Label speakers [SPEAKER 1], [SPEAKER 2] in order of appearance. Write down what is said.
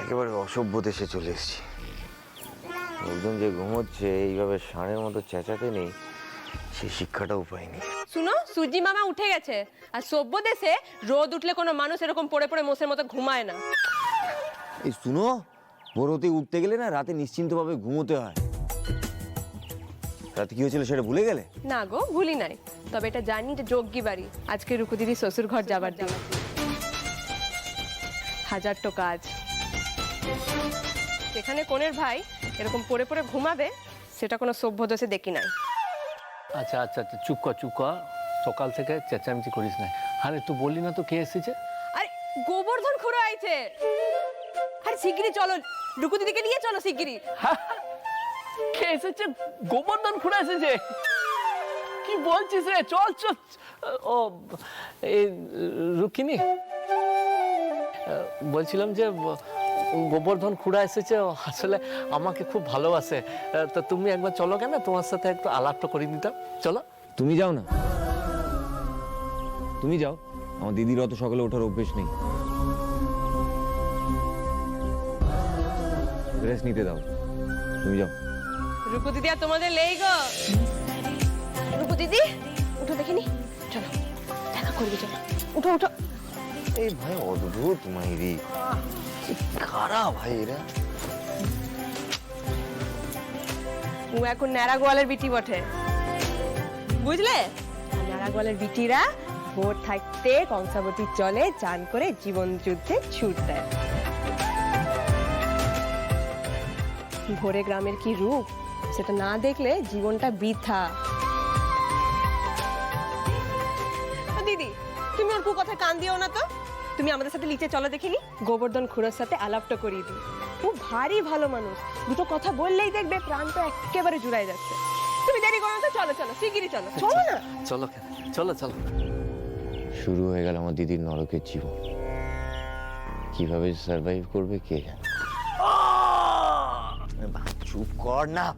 [SPEAKER 1] একেবারে অসভ্য দেশে চলে এসেছি। লোকজন যে ঘুমোচ্ছে এইভাবে ষাঁড়ের মতো চেঁচাতে নেই, সেই শিক্ষাটাও পাইনি।
[SPEAKER 2] শুনো, সুজি মামা উঠে গেছে। আর সভ্য দেশে রোদ উঠলে কোনো মানুষ এরকম পড়ে পড়ে মোষের মতো ঘুমায় না।
[SPEAKER 1] এই শুনো, ভোর হতে উঠতে গেলে না রাতে নিশ্চিন্তভাবে ঘুমোতে হয়। রাতে কি হয়েছিল সেটা ভুলে গেলে?
[SPEAKER 2] না গো, ভুলি নাই। তবে এটা জানি যে যোগ্যী বাড়ি, আজকে রুকু দিদি শ্বশুর ঘর যাবার দিন। হাজার তো কাজ। যেখানে কোনের ভাই এরকম পড়ে পড়ে ঘুমাবে, সেটা কোনো সভ্য দেশে দেখি নাই।
[SPEAKER 3] আচ্ছা আচ্ছা আচ্ছা, চুপ কর চুপ কর, সকাল থেকে চেঁচামেচি করিস না। আরে তুই বললি না তো কে এসেছে?
[SPEAKER 2] আরে গোবর্ধন খুঁড়ো আইছে। আরে শিগগিরি চলো, রুকু দিদিকে নিয়ে চলো শিগগিরি।
[SPEAKER 3] কে এসেছে? গোবর্ধন খুঁড়ে এসেছে? কি বলছিস রে? চল চল। ও এই রুকিনি, বলছিলাম যে গোবর্ধন খুঁড়া এসেছে, আসলে আমাকে খুব ভালোবাসে। তো তুমি একবার চলো কেন, তোমার সাথে একটু আলাপটা করে নিতাম। চলো।
[SPEAKER 1] তুমি যাও না, তুমি যাও। আমার দিদির অত সকালে ওঠার অভ্যেস নেই। রেস্ট নিতে দাও, তুমি যাও।
[SPEAKER 2] রুকু দিদি আর তোমাদের লেই গো। রুকু দিদি উঠো, দেখিনি। চলো দেখা করবি, চলো উঠো উঠো।
[SPEAKER 1] এই ভাই অদ্ভুত মাইরি, কারা ভাই এরা?
[SPEAKER 2] ও এখন ন্যাড়া গোয়ালের বিটি বটে, বুঝলে? ন্যাড়া গোয়ালের বিটিরা ভোর থাকতে কংসাবতীর জলে চান করে জীবন যুদ্ধে ছুট দেয়। ভোরে গ্রামের কি রূপ, সেটা না দেখলে জীবনটা বৃথা। দিদি, তুমি ওর কথা কান দিও না তো। তুমি আমাদের সাথে নিচে চলো, দেখিনি। গোবর্ধন খুড়োর সাথে আলাপটা করিয়ে দিই। ও ভারী ভালো মানুষ, দুটো কথা বললেই দেখবে প্রাণটা একেবারে জুড়াই যাচ্ছে। তুমি দেরি করো না তো, চলো চলো শিগগিরই চলো। চলো না,
[SPEAKER 3] চলো চলো চলো।
[SPEAKER 1] শুরু হয়ে গেল আমার দিদির নরকের জীবন। কিভাবে সার্ভাইভ করবে কে জানে। চুপ কর না।